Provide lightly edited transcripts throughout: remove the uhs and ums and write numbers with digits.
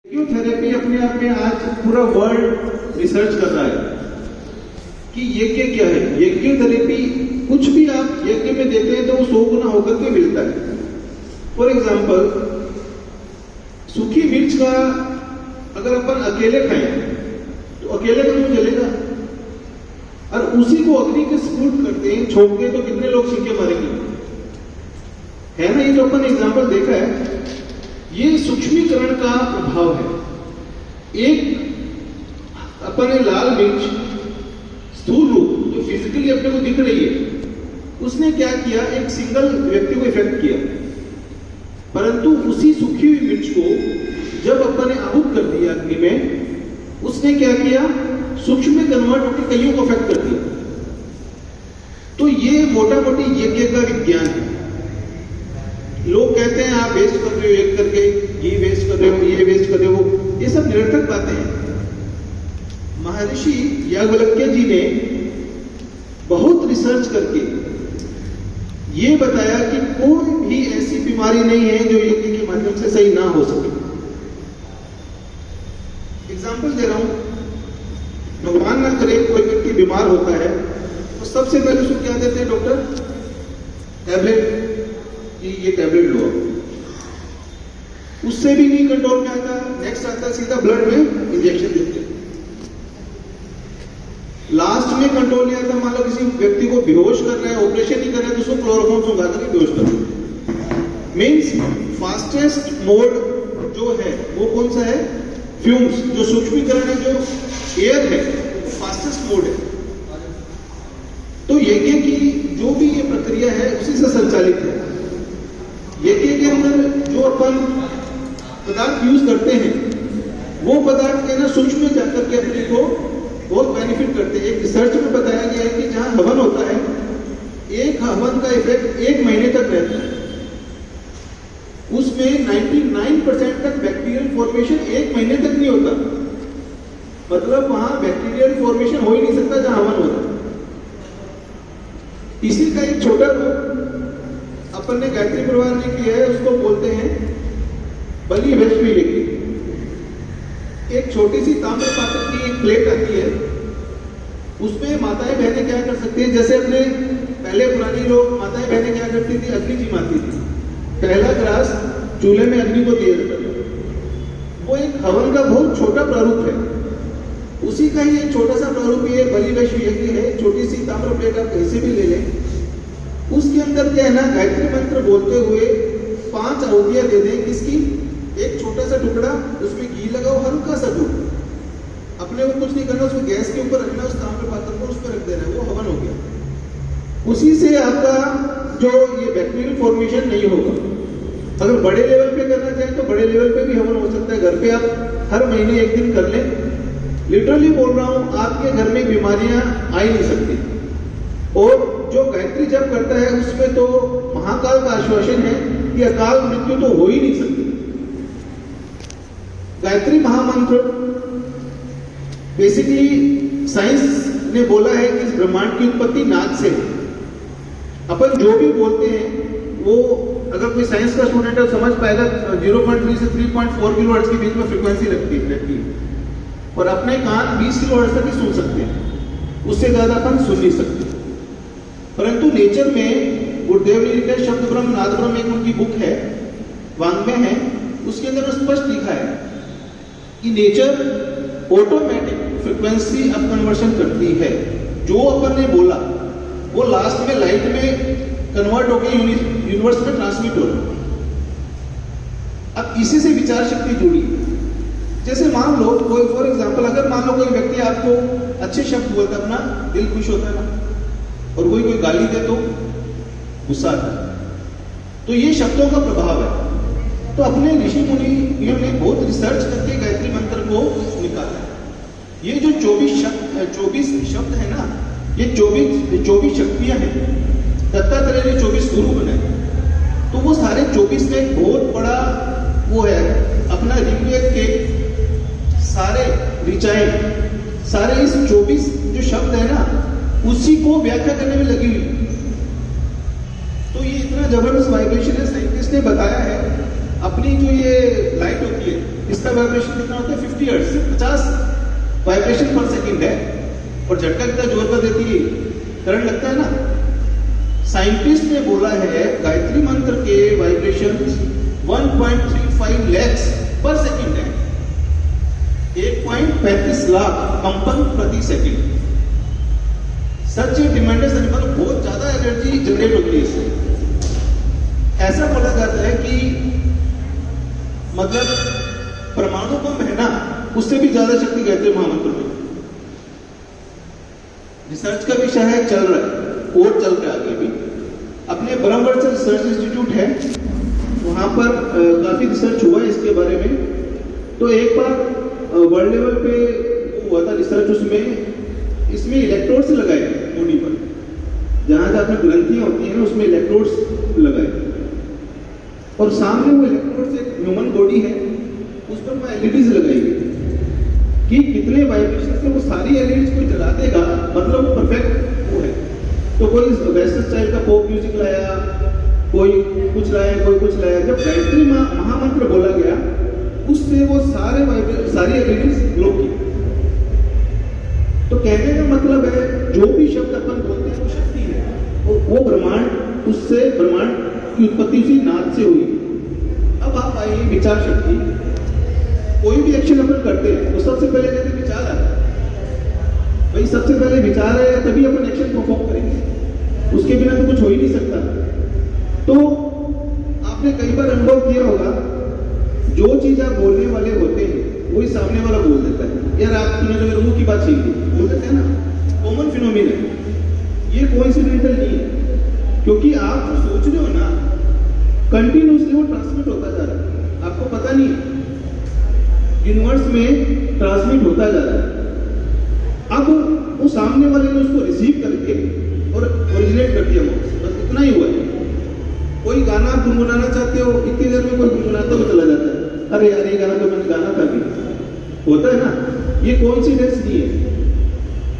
Therapy अपने आप में आज पूरा वर्ल्ड रिसर्च कर रहा है कि यज्ञ क्या है। यज्ञ थेरेपी कुछ भी आप यज्ञ में देते हैं तो वो 100 गुना होकर के मिलता है। फॉर एग्जाम्पल, सूखी मिर्च का अगर अपन अकेले खाएं तो अकेले का मुंह जलेगा, और उसी को अग्नि के स्पूट करते हैं, छोड़ते तो कितने लोग सीखे मरेंगे, है ना। ये तो अपन एग्जाम्पल देखा है। ये सूक्ष्मीकरण का प्रभाव है। एक अपन ने लाल मिर्च स्थूल रूप जो फिजिकली अपने को दिख रही है, उसने क्या किया, एक सिंगल व्यक्ति को इफेक्ट किया, परंतु उसी सूखी हुई मिर्च को जब अपन ने आहूत कर दिया अग्नि में, उसने क्या किया, सूक्ष्म में कन्वर्ट होकर कईयों को इफेक्ट कर दिया। तो ये मोटा मोटी यज्ञ का विज्ञान है। लोग कहते हैं आप वेस्ट कर रहे हो एक करके, ये वेस्ट कर रहे हो, ये वेस्ट कर रहे हो, ये सब निरर्थक बातें हैं। महर्षि याज्ञवल्क्य जी ने बहुत रिसर्च करके ये बताया कि कोई भी ऐसी बीमारी नहीं है जो यज्ञ के माध्यम से सही ना हो सके। एग्जाम्पल दे रहा हूं, भगवान ना करे कोई व्यक्ति बीमार होता है तो सबसे पहले उसको क्या देते हैं डॉक्टर, टैबलेट, ये टैबलेट लो। उससे भी नहीं कंट्रोल में आता, नेक्स्ट आता सीधा ब्लड में इंजेक्शन देते हैं। लास्ट में कंट्रोल नहीं आता, मान लो किसी व्यक्ति को बेहोश कर रहे हैं, ऑपरेशन नहीं कर रहे हैं, तो उसको क्लोरोफॉर्म सुंघा करके बेहोश कर दो। मीन्स फास्टेस्ट मोड जो है वो कौन सा है, फ्यूम्स, जो सूक्ष्मीकरण है, जो एयर है, वो फास्टेस्ट मोड है। तो यज्ञ की जो भी ये प्रक्रिया है उसी से संचालित है। यज्ञ के अंदर जो अपन पदार्थ यूज करते हैं, वो पदार्थ के ना सूक्ष्म में जाकर के अपने को बहुत बेनिफिट करते हैं। एक रिसर्च में बताया गया है कि जहां हवन होता है, एक हवन का इफेक्ट 1 महीने तक रहता है। उसमें 99% तक बैक्टीरियल फॉर्मेशन 1 महीने तक नहीं होता। मतलब वहां बैक्टीरियल फॉर्मेशन हो ही नहीं सकता जहां हवन होता है। इसी का एक छोटा रूप अपन ने गायत्री परिवार ने किया है, उसको बोलते हैं बलि वैष्णवी यज्ञ। एक छोटी सी ताम्र पात्र की एक प्लेट आती है, उसमें माताएं बहनें क्या कर सकती है, जैसे अपने पहले पुरानी लोग माताएं बहनें क्या करती थी, अग्नि जिमाती थी। पहला ग्रास चूल्हे में अग्नि को दिया जाता था। वो एक हवन का बहुत छोटा प्रारूप है। उसी का ही एक छोटा सा प्रारूप ये बलि वैष्णवी यज्ञ है। छोटी सी ताम्र प्लेट आप कैसे भी ले लें, उसके अंदर क्या है ना, गायत्री मंत्र बोलते हुए 5 आहुतियां दे दें। किसकी, एक छोटा सा टुकड़ा, उसमें घी लगाओ, हल्का सा दूध, अपने को कुछ नहीं करना, उसको गैस के ऊपर रखना, उस ताम्र पात्र को उस पर रख देना, वो हवन हो गया। उसी से आपका जो ये बैक्टीरियल फॉर्मेशन नहीं होगा। अगर बड़े लेवल पे करना चाहें तो बड़े लेवल पे भी हवन हो सकता है। घर पे आप हर महीने एक दिन कर लें। लिटरली बोल रहा हूं, आपके घर में बीमारियां आ ही नहीं सकती। और जो गायत्री जप करता है उसमें तो महाकाल का आश्वासन है कि अकाल मृत्यु तो हो ही नहीं सकती। गायत्री महामंत्र बेसिकली साइंस ने बोला है कि इस ब्रह्मांड की उत्पत्ति नाद से है। अपन जो भी बोलते हैं वो अगर कोई साइंस का स्टूडेंट है समझ पाएगा, 0.3 से 3.4 किलोहर्ट्ज के बीच में फ्रीक्वेंसी रहती है, और अपने कान 20 किलोहर्ट्ज तक ही सुन सकते हैं, उससे ज्यादा अपन सुन नहीं सकते। परंतु नेचर में गुरुदेव ने लिखा है, शब्द ब्रह्म नाद ब्रह्म, एक उनकी बुक है, वांग्मय है, उसके अंदर स्पष्ट लिखा है कि nature automatic frequency up conversion करती है। जो अपन ने बोला वो लास्ट में लाइट में कन्वर्ट होकर यूनिवर्स में ट्रांसमिट हो रहा है। अब इसी से विचार शक्ति जुड़ी। जैसे मान लो कोई, फॉर एग्जाम्पल, अगर मान लो कोई व्यक्ति आपको अच्छे शब्द बोलता है, अपना दिल खुश होता है ना, और कोई गाली दे तो गुस्सा आता है। तो ये शब्दों का प्रभाव है। तो अपने ऋषि मुनियों ने बहुत रिसर्च करके गायत्री मंत्र को निकाला है। ये जो 24 शब्द है ना, ये 24 शक्तियां हैं। दत्तात्रेय ने 24 गुरु बनाए, तो वो सारे 24 में एक बहुत बड़ा वो है, अपना ऋग्वेद के सारे ऋचाएं, सारे इस 24 जो शब्द है ना, उसी को व्याख्या करने में लगी हुई। तो ये इतना जबरदस्त वाइब्रेशन है। साइंटिस्ट ने बताया है, अपनी जो ये लाइट होती है इसका वाइब्रेशन कितना होता है 50 हर्ट्ज से 50 वाइब्रेशन पर सेकंड है, और झटका कितना जोर का देती है, करंट लगता है ना। साइंटिस्ट ने बोला है गायत्री मंत्र के वाइब्रेशन 1.35 लाख पर सेकंड है, 1.35 लाख कंपन प्रति सेकंड। सच डिमांडेड एनिमल, बहुत ज्यादा एनर्जी जनरेट होती है इससे। ऐसा बोला जाता है कि मतलब परमाणु बम है ना, उससे भी ज्यादा शक्ति गायत्री महामंत्र में। रिसर्च का विषय है, चल रहा है और चल रहा है आगे भी। अपने ब्रह्मवर्ष रिसर्च इंस्टीट्यूट है, वहां पर काफी रिसर्च हुआ है इसके बारे में। तो एक बार वर्ल्ड लेवल पे हुआ था रिसर्च, उसमें इसमें इलेक्ट्रोड्स लगाए बॉडी पर, जहां जहां अपनी ग्रंथियां होती हैं उसमें इलेक्ट्रोड्स लगाए, और सामने वो इलेक्ट्रोड्स एक ह्यूमन बॉडी है, उस पर वो एलईडीज लगाई गई कि कितने वाइब्रेशन से वो सारी एलईडीज को जला देगा, मतलब वो परफेक्ट वो है। तो कोई वेस्टर्न स्टाइल का पॉप म्यूजिक लाया, कोई कुछ लाया, कोई कुछ लाया। जब गायत्री महामंत्र बोला गया, उससे वो सारी एलईडीज ग्लो की। तो कहने का मतलब है जो भी शब्द अपन बोलते हैं वो शक्ति है, वो ब्रह्मांड, उससे ब्रह्मांड की उत्पत्ति उसी नाद से हुई। अब आप आइए विचार शक्ति। कोई भी एक्शन अपन करते हैं तो सबसे पहले कहते विचार आता है, भाई सबसे पहले विचार है तभी अपन एक्शन परफॉर्म करेंगे, उसके बिना तो कुछ हो ही नहीं सकता। तो आपने कई बार अनुभव किया होगा, जो चीज आप बोलने वाले होते हैं वही सामने वाला बोल देता है। यार आपने तो मेरे मुंह की बात छीन ली, बोल देते हैं ना, कॉमन फिनोमिना है, ये कोइंसिडेंटल नहीं है, क्योंकि आप जो सोच रहे हो ना कंटिन्यूसली वो ट्रांसमिट होता जा रहा है, आपको पता नहीं है, यूनिवर्स में ट्रांसमिट होता जा रहा है। अब वो सामने वाले ने उसको रिसीव करके और ओरिजिनेट कर दिया, बस इतना ही हुआ है। कोई गाना आप गुनगुनाना चाहते हो, इतनी देर में कोई गुनगुनाता हुआ चला जाता है, अरे यार ये गाना तो मैंने गाना था भी, होता है ना। ये कोइंसिडेंस नहीं है,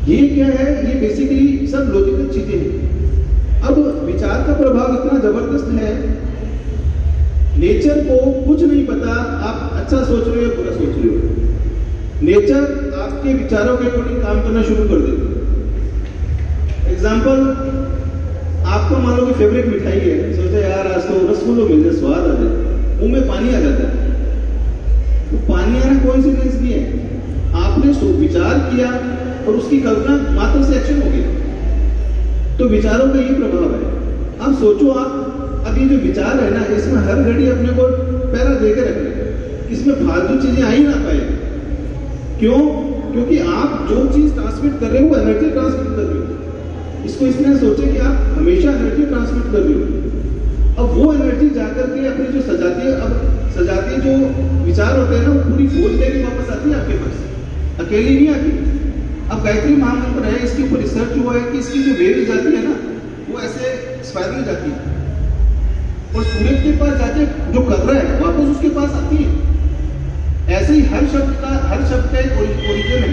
ये क्या है, ये बेसिकली सब लॉजिकल चीजें हैं। अब विचार का प्रभाव इतना जबरदस्त है, नेचर को कुछ नहीं पता आप अच्छा सोच रहे हो या बुरा सोच रहे हो, नेचर आपके विचारों के अकॉर्डिंग काम करना शुरू कर देती है। एग्जाम्पल, आपको मान लो कि फेवरेट मिठाई है, सोचा यार आज तो रसगुल्लो मिल जाए, स्वाद आ जाए, मुंह में पानी आ जाता है। तो पानी आना कोइंसिडेंस नहीं है, आपने विचार किया और उसकी कल्पना मात्र से एक्शन हो गया। तो विचारों का ये प्रभाव है। अब सोचो आप, अब ये जो विचार है ना, इसमें हर घड़ी अपने को पैरा दे के रखना, इसमें फालतू चीजें आ ही ना पाए। क्यों? क्योंकि आप जो चीज ट्रांसमिट कर रहे हो वो एनर्जी ट्रांसमिट कर रहे हो। इसको इसमें सोचे कि आप हमेशा एनर्जी ट्रांसमिट कर रहे हो। अब वो एनर्जी जाकर के अपनी जो सजाती जो विचार होते हैं ना, वो पूरी फौज लेके वापस आती है आपके पास, अकेली नहीं आती। अब गायत्री महामंत्र है, इसके ऊपर रिसर्च हुआ है कि इसकी जो वेव जाती है ना, वो ऐसे स्पाइरल जाती है और सूरज के पास जाके जो कर रहा है वापस उसके पास आती है। ऐसे ही हर शब्द का एक ओरिजिन है।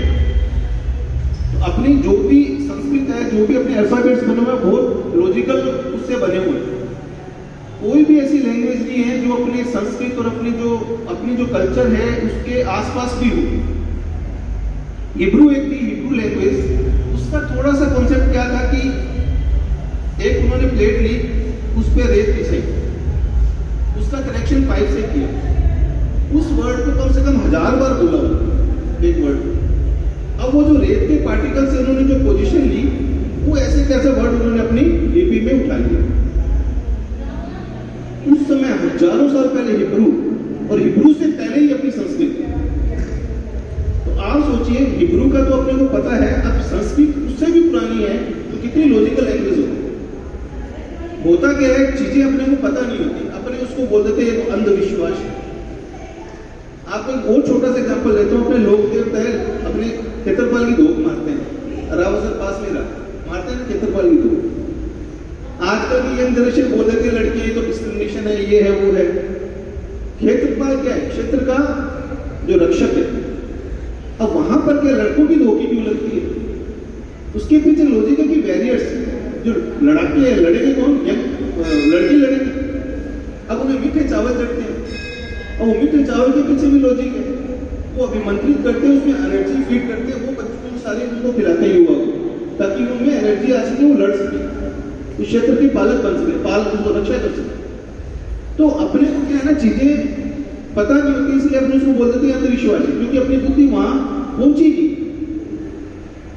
तो अपनी जो भी संस्कृत है, जो भी अपने अल्फाबेट्स बने हुए हैं, बहुत लॉजिकल उससे बने हुए हैं। कोई भी ऐसी लैंग्वेज नहीं है जो अपने संस्कृत और अपनी जो कल्चर है उसके आसपास भी हो। हिब्रू एक थी, हिब्रू लैंग्वेज, उसका थोड़ा सा कॉन्सेप्ट क्या था कि एक उन्होंने प्लेट ली, उस पर रेत बिछाई, उसका कनेक्शन पाइप से किया, उस वर्ड को कम से कम 1000 बार बोला एक वर्ड। अब वो जो रेत के पार्टिकल से उन्होंने जो पोजीशन ली, वो ऐसे कैसे वर्ड उन्होंने अपनी लिपि में उठा लिया। उस समय हजारों साल पहले हिब्रू, और हिब्रू से पहले ही अपनी संस्कृत। तो आप सोचिए, हिब्रू का तो अपने को पता है, अब संस्कृत उससे भी पुरानी है, तो कितनी लॉजिकल लैंग्वेज होता क्या है, चीजें अपने को पता नहीं होती, अपने उसको बोल देते हैं तो अंधविश्वास। आपको एक बहुत छोटा सा एग्जांपल लेता हूँ, अपने लोग देवता है, अपने क्षेत्रपाल की धोख मारते हैं, रावसर पास में मारते हैं ना क्षेत्रपाल की धोख। आजकल की यंग जनरेशन बोल देती है लड़की तो डिस्क्रिमिनेशन है, ये है वो है। क्षेत्रपाल क्या है? क्षेत्र का जो रक्षक है। अब वहां पर क्या लड़कों की धोखी क्यों लगती है? उसके पीछे लॉजिक है कि बैरियर्स, जो लड़ाके हैं, लड़ेंगे कौन? लड़के लड़ेंगे। अब उन्हें मीठे चावल चढ़ते हैं, और वो मीठे चावल के पीछे भी लॉजिक है। वो अभिमंत्रित करते हैं, उसमें एनर्जी फीड करते हैं, वो बच्चों को सारी उनको खिलाते हैं युवा को, ताकि उनमें एनर्जी आ सके, वो लड़ सके, उस क्षेत्र के पालक बन सके, पाल उसको रक्षा कर सके। तो अपने को क्या है ना, चीजें पता नहीं होती, इसलिए अपने उसको बोल देते हैं अंधविश्वासी, क्योंकि अपनी बुद्धि वहां पहुंची नहीं।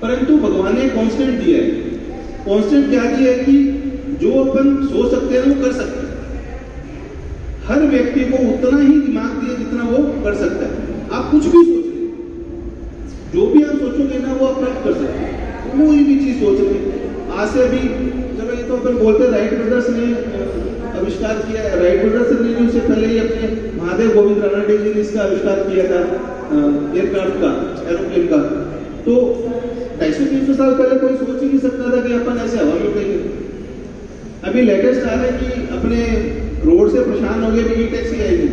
परंतु भगवान ने कांस्टेंट दिया है। कांस्टेंट क्या दिया है कि जो अपन सोच सकते हैं वो कर सकते हैं। हर व्यक्ति को उतना ही दिमाग दिया जितना वो कर सकता है। आप कुछ भी सोच लें, जो भी आप सोचोगे ना वो आप प्राप्त कर सकते हैं। कोई भी चीज सोच लें। आज से अभी चलो ये तो अपन बोलते हैं राइट ब्रदर्स ने आविष्कार किया है, राइट ब्रदर्स ने उससे पहले ही अपने महादेव गोविंद रानडे जी ने इसका आविष्कार किया था, एयरक्राफ्ट का, एरोप्लेन का। तो 250-300 साल पहले कोई सोच ही नहीं सकता था कि अपन ऐसे हवा में उड़ेंगे। अभी लेटेस्ट आ रहा है कि अपने रोड से परेशान हो गए, ई टैक्सी आएगी,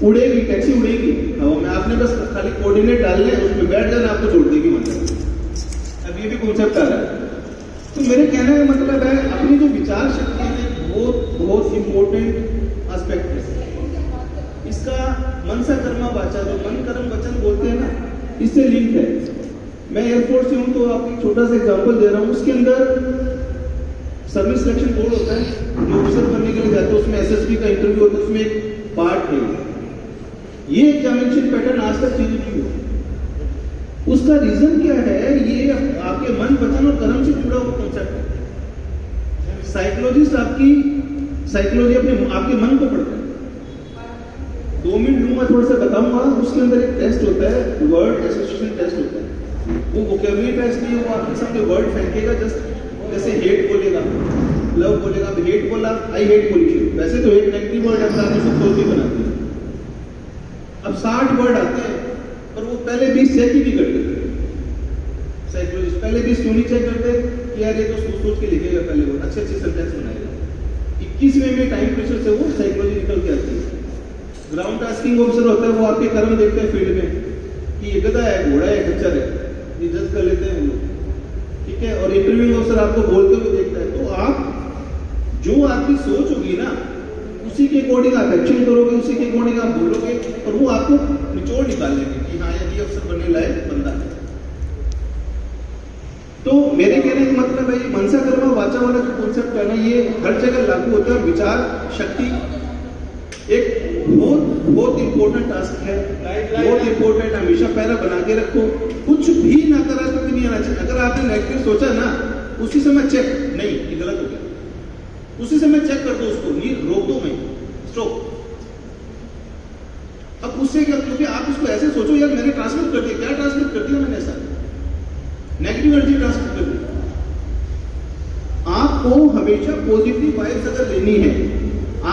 उड़ेगी, टैक्सी उड़ेगी हवा में। आपने बस खाली कोऑर्डिनेट डालने हैं, उसमें बैठ जाना, आपको छोड़ देगी मतलब। अब ये भी कॉन्सेप्ट आ रहा है। तो मेरे कहने का मतलब है, अपनी जो विचार शक्ति है वो बहुत इंपॉर्टेंट एस्पेक्ट है। इसका मन सा कर्मा वाचा, जो मन कर्म वचन बोलते हैं ना, इससे लिंक है। मैं एयरफोर्स से हूँ तो आपको एक छोटा सा एग्जांपल दे रहा हूँ। उसके अंदर सर्विस सिलेक्शन बोर्ड होता है, जो ऑफिसर बनने के लिए जाते हैं, उसमें एसएसबी का इंटरव्यू होता है, उसमें एक पार्ट है। ये एग्जामिनेशन पैटर्न आज तक चेंज नहीं हुआ। उसका रीजन क्या है? ये आपके मन वचन और कर्म से जुड़ा हुआ कॉन्सेप्ट है। साइकोलॉजिस्ट आपकी साइकोलॉजी आपके मन को पढ़ता है। 2 मिनट लूंगा, थोड़ा सा बताऊंगा। उसके अंदर एक टेस्ट होता है, वर्ड एसोसिएशन टेस्ट होता है। वो वोकैबुलरी टेस्ट नहीं है, वो आपके सामने वर्ड फेंकेगा, जस्ट जैसे हेट बोलेगा, लव बोलेगा। अब हेट बोला, आई हेट पोल्यूशन, वैसे तो एक नेगेटिव वर्ड आता है, उसको पॉजिटिव बनाते हैं। अब 60 वर्ड आते हैं, और वो पहले 20 चेक ही नहीं करते। साइकोलॉजिस्ट पहले 20 क्यों नहीं चेक करते कि यार ये तो सोच के लिखेगा, पहले वो अच्छे सेंटेंस बनाएगा। 21वें में टाइम प्रेशर से वो साइकोलॉजी निकल के आती है। ग्राउंड टास्किंग ऑफिसर होता है, वो आपके कर्म देखते हैं फील्ड में कि ये गधा है, घोड़ा है, खच्चर है, ये जज कर लेते हैं वो लोग, ठीक है। और इंटरव्यू ऑफिसर आपको बोलते हुए देखता है। तो आप जो आपकी सोच होगी ना, उसी के अकॉर्डिंग आप एक्शन करोगे, उसी के अकॉर्डिंग आप बोलोगे, और वो आपको निचोड़ निकाल लेंगे कि हाँ ये अफसर बनने लायक बंदा है। तो मेरे कहने का मतलब है, ये मनसा कर्मा वाचा वाला जो कॉन्सेप्ट है ना, ये हर जगह लागू होता है। और विचार शक्ति एक बहुत इंपॉर्टेंट टास्क है, बहुत इंपॉर्टेंट। हमेशा पैरा बना के रखो, कुछ भी नकारात्मक नहीं आना चाहिए। अगर आपने नेगेटिव सोचा ना, उसी समय चेक, नहीं ये गलत हो गया, उसी समय चेक कर दो उसको, नहीं रोक दो, नहीं स्टॉप। अब उससे क्या, क्योंकि आप उसको ऐसे सोचो यार मैंने ट्रांसमिट कर दिया, क्या ट्रांसमिट कर दिया मैंने? ऐसा नेगेटिव एनर्जी ट्रांसमिट कर दी। आपको हमेशा पॉजिटिव वाइब्स अगर लेनी है,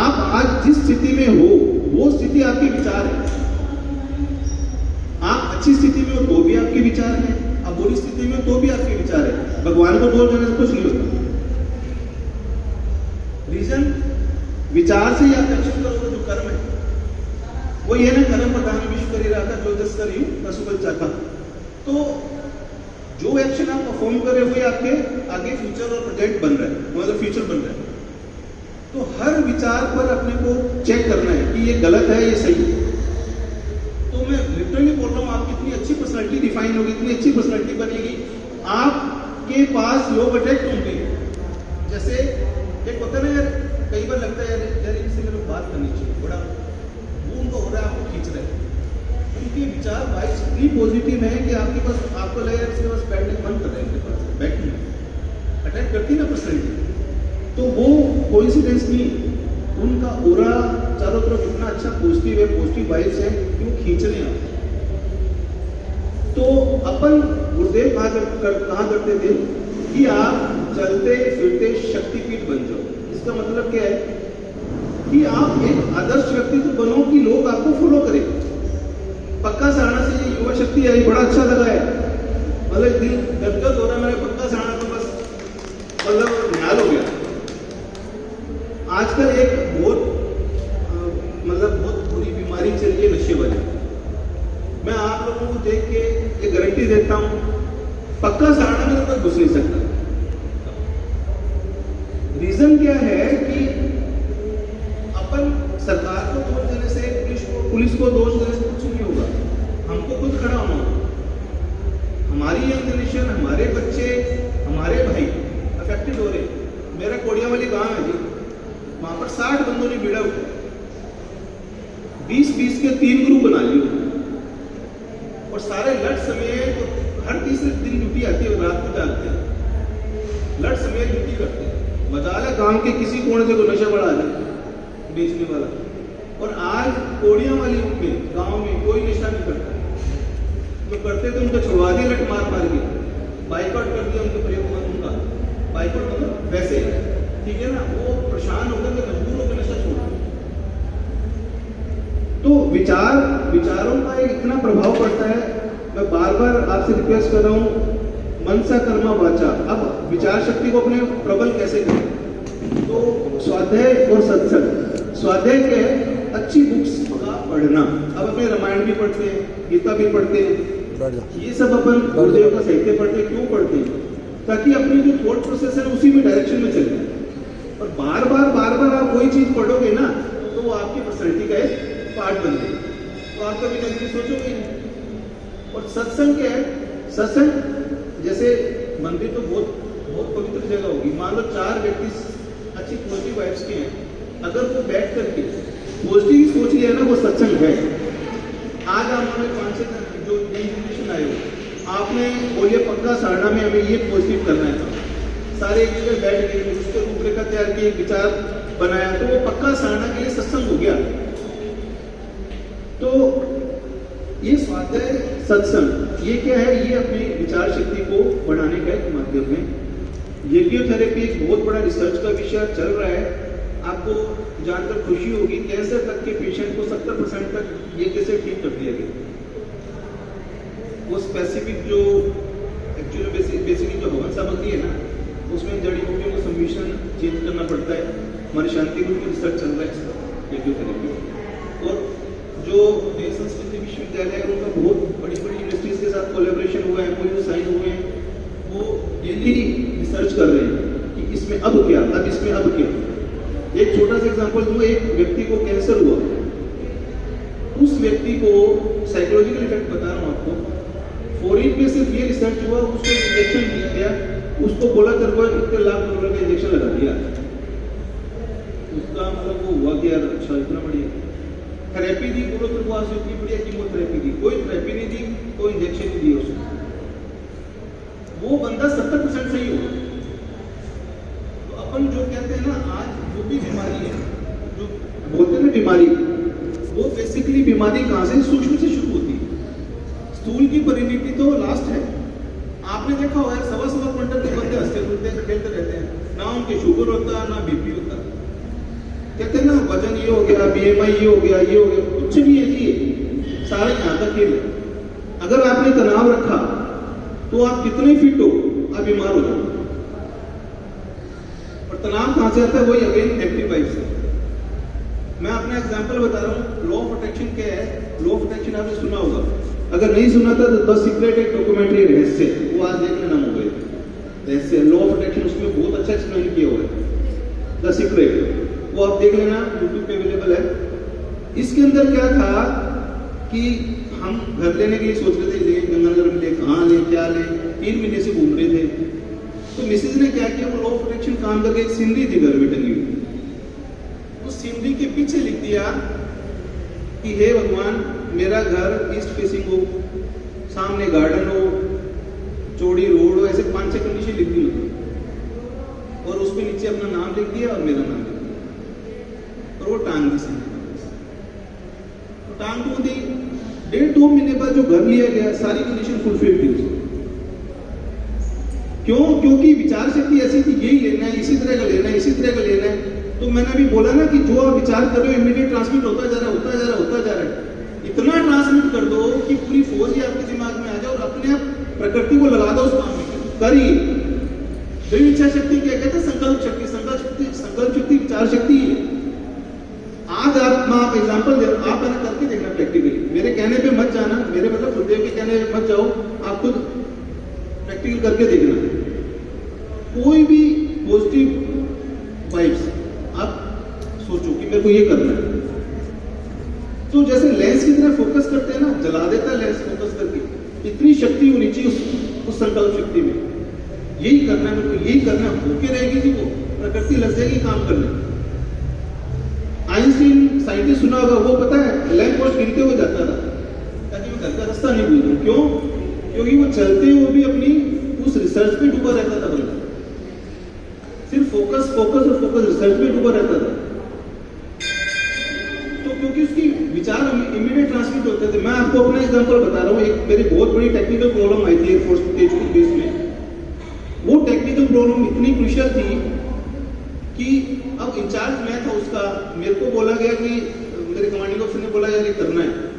आप आज जिस स्थिति में हो वो स्थिति आपके विचार है। आप अच्छी स्थिति में हो तो भी आपके विचार है, आप बुरी स्थिति में हो तो भी आपके विचार है। भगवान को दोष देने से कुछ नहीं होता। रीजन विचार से ही आप एक्शन करोगे, जो कर्म है वो ये ना, कर्म प्रधान विश्व करी रहा था, जो जस करी पशुपल चाखा। तो जो एक्शन आप परफॉर्म कर रहे हो, ये आपके आगे फ्यूचर और प्रेजेंट बन रहा है, मतलब फ्यूचर बन रहा है। तो हर विचार पर अपने को चेक करना है कि ये गलत है, ये सही है। तो मैं लिटरली बोल रहा हूँ, आपकी इतनी अच्छी पर्सनालिटी डिफाइन होगी, इतनी अच्छी पर्सनालिटी बनेगी, आपके पास लोग अट्रैक्ट होंगे। जैसे एक होता है ना यार, कई बार लगता है यार इनसे मेरे को बात करनी चाहिए, बड़ा वो उनको हो रहा है, आपको खींच रहा है। उनके विचार वाइब्स इतनी पॉजिटिव है कि आपके पास, आपको लगेगा इसके पास बैठने का मन कर रहा है, इनके पास बैठने अट्रैक्ट करती है ना पर्सनालिटी। तो वो कोइंसिडेंस नहीं, उनका ऑरा चारों तरफ इतना अच्छा पॉजिटिव है, पॉजिटिव वाइब्स है कि वो खींच रहे हैं। तो अपन गुरुदेव कहा करते थे कि आप चलते फिरते शक्तिपीठ बन जाओ। इसका मतलब क्या है कि आप एक आदर्श व्यक्तित्व बनो कि लोग आपको फॉलो करें। पक्का सराहना से ये युवा शक्ति आई, बड़ा अच्छा लगा है, मतलब दिल गदगद हो रहा है मेरा। पक्का सराहना तो बस मतलब निहाल हो गया। आजकल एक बहुत बुरी बीमारी चल रही है, नशेबाजी। मैं आप लोगों को देख के ये गारंटी देता हूं, पक्का सराहना में तो घुस नहीं सकता। रीजन क्या है कि अपन सरकार को दोष देने से, पुलिस को दोष देने से कुछ नहीं होगा। हमारी यंग जनरेशन, हमारे बच्चे, हमारे भाई अफेक्टेड हो रहे। मेरा कोड़िया वाली गांव है जी, वहां पर 60 बंदों ने बीड़ा उठाया, 20-20 के 3 ग्रुप बना लिए और सारे लट समेत, हर तीसरे दिन ड्यूटी आती है, रात को जागते हैं, लट समेत ड्यूटी करते हैं। मजाल है गांव के किसी कोने से कोई नशा बड़ा आ जाए बेचने वाला। और आज कोड़िया वाली में गांव में कोई नशा नहीं करता, जो करते थे उनको छुड़वा दिया लट मार मार के, बाइकआउट कर दिया उनके प्रयोग उनका बाइकआउट, मतलब वैसे ठीक है ना, वो परेशान होकर के मजबूर होकर नशा छोड़। तो विचारों का इतना प्रभाव पड़ता है। मैं बार बार आपसे रिक्वेस्ट कर रहा हूँ, मनसा कर्मा वाचा। अब विचार शक्ति को अपने प्रबल कैसे करें? तो स्वाध्याय और सत्संग। स्वाध्याय क्या है? अच्छी बुक्स का पढ़ना। अब अपने रामायण भी पढ़ते हैं, गीता भी पढ़ते हैं, ये सब अपन गुरुदेव का साहित्य पढ़ते हैं। क्यों पढ़ते हैं? ताकि अपनी जो थॉट प्रोसेस है उसी में डायरेक्शन में चले। और बार बार आप वही चीज पढ़ोगे ना, तो वो आपकी पर्सनैलिटी का एक पार्ट बन गई, तो आप कभी नेगेटिव सोचोगे नहीं। और सत्संग क्या है? सत्संग जैसे मंदिर तो बहुत पवित्र जगह होगी, मान लो 4 व्यक्ति अच्छी पॉजिटिव वाइब्स के हैं, अगर वो बैठ करके पॉजिटिव सोच लिया ना, वो सत्संग है। आज आप हमें 5-6 जो नई जनरेशन आए हो, आपने बोलिए पक्का सारना में हमें ये पॉजिटिव करना है, सारे एक जगह बैठ गए, उसके रूपरेखा तैयार की, विचार बनाया, तो वो पक्का सारना के लिए सत्संग हो गया। तो ये स्वाध्याय सत्संग ये क्या है? ये अपनी विचार शक्ति को बढ़ाने का एक माध्यम है। यज्ञोथेरेपी एक बहुत बड़ा रिसर्च का विषय चल रहा है। आपको जानकर खुशी होगी, कैंसर तक के पेशेंट को 70% तक ये कैसे ठीक कर दिया गया। वो स्पेसिफिक जो एक्चुअली बेसिकली जो हवन सामग्री है ना, उसमें जड़ी बूटियों का सम्मिश्रण चेंज करना पड़ता है। हमारे शांति ग्रुप में रिसर्च चल रहा है इसका, यज्ञोथेरेपी। और जो देश संस्कृति विश्वविद्यालय है उनका बहुत बड़ी यूनिवर्सिटीज के साथ कोलैबोरेशन हुआ है, MOU साइन हुए हैं, वो डेली रिसर्च कर रहे हैं कि इसमें अब क्या, अब इसमें अब क्या। एक छोटा सा एग्जांपल दूं, एक व्यक्ति को कैंसर हुआ, उस व्यक्ति को साइकोलॉजिकल इफेक्ट बता रहा हूं आपको, फॉरेन में सिर्फ ये रिसर्च हुआ, उसको इंजेक्शन दिया गया, उसको बोला तेरे को इतने लाख डॉलर का इंजेक्शन लगा दिया। उसका मतलब वो हुआ कि यार अच्छा इतना बढ़िया थेरेपी दी, बोलो तो वहां से इतनी बढ़िया कीमोथेरेपी दी, कोई थेरेपी नहीं दी, कोई इंजेक्शन नहीं दिया उसको, वो बंदा 70% सही हो। तो अपन जो कहते हैं ना, आज जो भी बीमारी है, जो बोलते हैं ना बीमारी, वो बेसिकली बीमारी कहां से? सूक्ष्म से शुरू होती है। स्थूल की परिणति तो लास्ट है। आपने देखा होगा 1.25 क्विंटल के बंदे हंसते खेलते रहते हैं, ना उनके शुगर होता ना बीपी होता। कहते हैं ना वजन ये हो गया, BMI ये हो गया, ये हो गया, कुछ भी है जी, सारे यहाँ तक खेल। अगर आपने तनाव रखा तो आप कितने फिट हो, आप बीमार हो जाओ। और तनाव कहां से आता है? वही अगेन नेगेटिव वाइब से। मैं अपना एग्जांपल बता रहा हूँ। लॉ ऑफ अट्रैक्शन क्या है? लॉ ऑफ अट्रैक्शन आपने सुना होगा, अगर नहीं सुना था तो द सीक्रेट एक डॉक्यूमेंट्री रहस्य, वो आज देखने नाम हो गए रहस्य। लॉ ऑफ अट्रैक्शन उसमें बहुत अच्छा एक्सप्लेन किया हुआ है, द सीक्रेट, वो आप देख लेना, यूट्यूब पे अवेलेबल है। इसके अंदर क्या था कि हम घर लेने के लिए सोच रहे थे, गंगानगर में ले, कहाँ ले, क्या ले, 3 महीने से घूम रहे थे। तो मिसेज ने क्या किया, वो लॉ ऑफ अट्रैक्शन काम करके एक सीनरी थी घर में टंगी हुई, उस सीनरी के पीछे लिख दिया कि हे भगवान, मेरा घर ईस्ट फेसिंग हो, सामने गार्डन हो, चौड़ी रोड हो, ऐसे 5-6 कंडीशन लिख दी। और उसमें नीचे अपना नाम लिख दिया और मेरा नाम लिख दिया, और वो टांग दी सीनरी। टांग को दी, 1.5-2 महीने बाद जो घर लिया गया, सारी कंडीशन फुलफिल थी उसको। क्यों? क्योंकि विचार शक्ति ऐसी थी, यही लेना है, इसी तरह का लेना है, इसी तरह का लेना है। तो मैंने अभी बोला ना कि जो आप विचार कर रहे हो इमीडिएट ट्रांसमिट होता जा रहा है, होता जा रहा है, होता जा रहा है। इतना ट्रांसमिट कर दो कि पूरी फौज ही आपके दिमाग में आ जाए और अपने आप प्रकृति को लगा दो उस काम में, करिए। तो इच्छा शक्ति क्या कहते हैं? संकल्प शक्ति। संकल्प शक्ति विचार शक्ति है। आज आप एग्जांपल दे, आप है करके देखना प्रैक्टिकली। मेरे कहने पे मत जाना, मेरे मतलब गुरुदेव के कहने पे मत जाओ, आप खुद प्रैक्टिकल करके देखना। कोई भी पॉजिटिव वाइब्स आप सोचो कि मेरे को ये करना है, तो जैसे लेंस की तरह फोकस करते हैं ना, जला देता है लेंस फोकस करके, इतनी शक्ति होनी चाहिए उस संकल्प शक्ति में, यही करना है मेरे को, यही करना है, भूखे रहेगी जी वो, प्रकृति लग जाएगी काम करने। आइंस्टीन साइंटिस्ट सुना होगा, वो पता है लैंप पोस्ट गिरते हुए जाता था ताकि मैं घर का रास्ता नहीं भूलूं। क्यों? क्योंकि वो चलते हुए भी अपनी उस रिसर्च पे डूबा रहता था, बल्कि सिर्फ फोकस फोकस और फोकस रिसर्च पे डूबा रहता था। तो क्योंकि उसकी विचार इमीडिएट ट्रांसमिट होते थे। मैं आपको अपना एग्जांपल बता रहा हूँ, एक मेरी बहुत बड़ी टेक्निकल प्रॉब्लम आई थी एयरफोर्स तेजपुर बेस में। वो टेक्निकल प्रॉब्लम इतनी क्रूशियल थी कि अब इंचार्ज मैं था उसका, मेरे को बोला गया कि मेरे कमांडिंग ऑफिसर ने बोला यार ये करना है।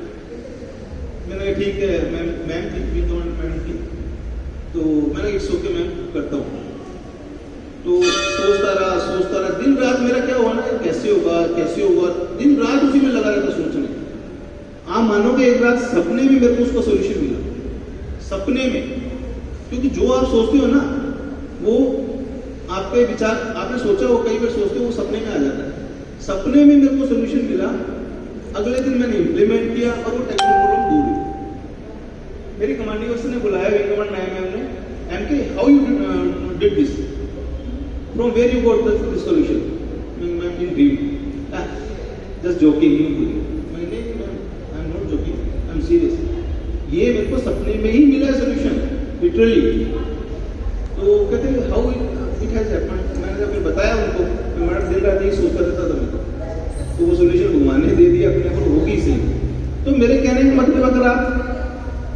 मैंने कहा ठीक है, मैम थी मैडम थी, तो मैंने इट्स ओके मैम करता हूँ। तो सोचता रहा दिन रात, मेरा क्या हुआ ना, कैसे होगा, दिन रात उसी में लगा रहता सोचने। आप मानोगे एक रात सपने में मेरे को उसका सोल्यूशन मिला, सपने में। क्योंकि जो आप सोचते हो ना वो आपके विचार, आपने सोचा हो, कई बार सोचते हो, वो सपने में आ जाता है। सपने में मेरे को सोल्यूशन मिला, अगले दिन मैंने इम्प्लीमेंट किया और वो टेक्निकल प्रॉब्लम दूर हुई। मेरी कमांडिंग ऑफिसर ने बुलाया, विंग कमांड मैम ने, MK how you did this, from where you got this solution? Ma'am in dream, just joking. मैंने I am not joking, I am serious, ये मेरे को सपने में ही मिला सोल्यूशन, लिटरली। तो कहते हैं हाउ इट हैज हैपेंड। मैंने जब फिर बताया उनको, मैडम दिन रात यही सोचता रहता था मैं, तो वो सोल्यूशन भगवान ने दे दिया, अपने आप होगी सही। तो मेरे कहने का मतलब, अगर आप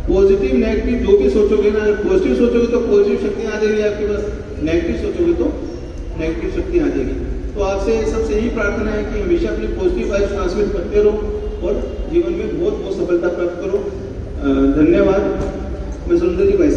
पॉजिटिव नेगेटिव जो भी सोचोगे ना, पॉजिटिव सोचोगे तो पॉजिटिव शक्तियाँ आ जाएगी आपके पास, नेगेटिव सोचोगे तो नेगेटिव शक्तियाँ आ जाएगी। तो आपसे सबसे यही प्रार्थना है कि हमेशा अपनी पॉजिटिव वाइब्स ट्रांसमिट करते रहो और जीवन में बहुत बहुत सफलता प्राप्त करो। धन्यवाद। मैं सुंदर जी भाई